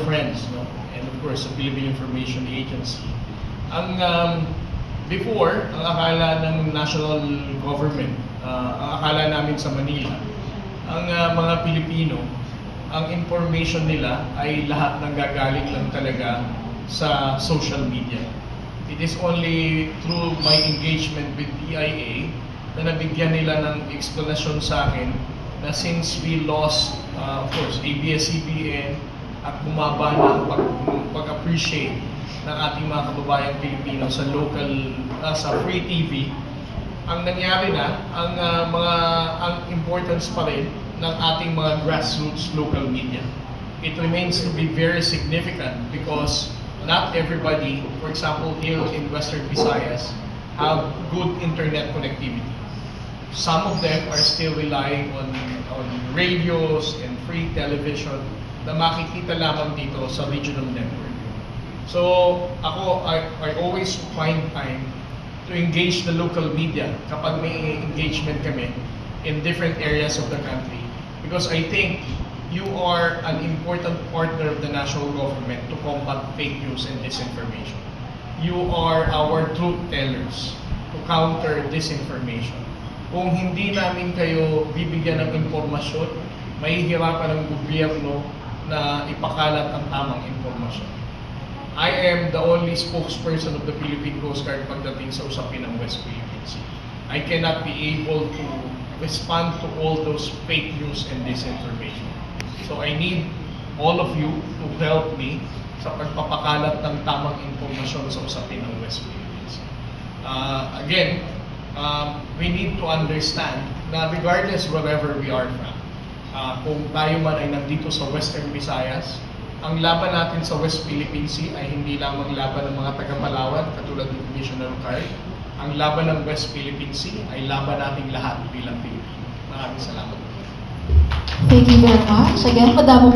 friends, no? And of course, the Philippine Information Agency. Ang before, ang akala ng national government, ang akala namin sa Manila, ang mga Pilipino, ang information nila ay lahat ng gagaling lang talaga sa social media. It is only through my engagement with DIA na nabigyan nila ng explanation sa akin na since we lost, of course, ABS-CBN at bumaba na ang pag-appreciate ng ating mga kababayang Pilipino sa local, sa free TV, ang nangyari na, ang importance pa rin ng ating mga grassroots local media. It remains to be very significant because not everybody, for example, here in Western Visayas, have good internet connectivity. Some of them are still relying on radios and free television na makikita lamang dito sa regional network. So ako, I always find time to engage the local media kapag may engagement kami in different areas of the country. Because I think you are an important partner of the national government to combat fake news and disinformation. You are our truth tellers to counter disinformation. Kung hindi namin kayo bibigyan ng impormasyon, mahihirapan ng gobyerno na ipakalat ang tamang impormasyon. I am the only spokesperson of the Philippine Coast Guard pagdating sa usapin ng West Philippine Sea. I cannot be able to respond to all those fake news and disinformation. So I need all of you to help me sa pagpapakalat ng tamang impormasyon sa usapin ng West Philippine Sea. Again, we need to understand na regardless wherever we are from, kung tayo man ay nandito sa Western Visayas, ang laban natin sa West Philippine Sea ay hindi lamang laban ng mga taga-Palawan katulad ng Commissioner Ricard. Ang laban ng West Philippine Sea ay laban nating lahat bilang Pilipino. Maraming salamat. Thank you very much. Again, madamo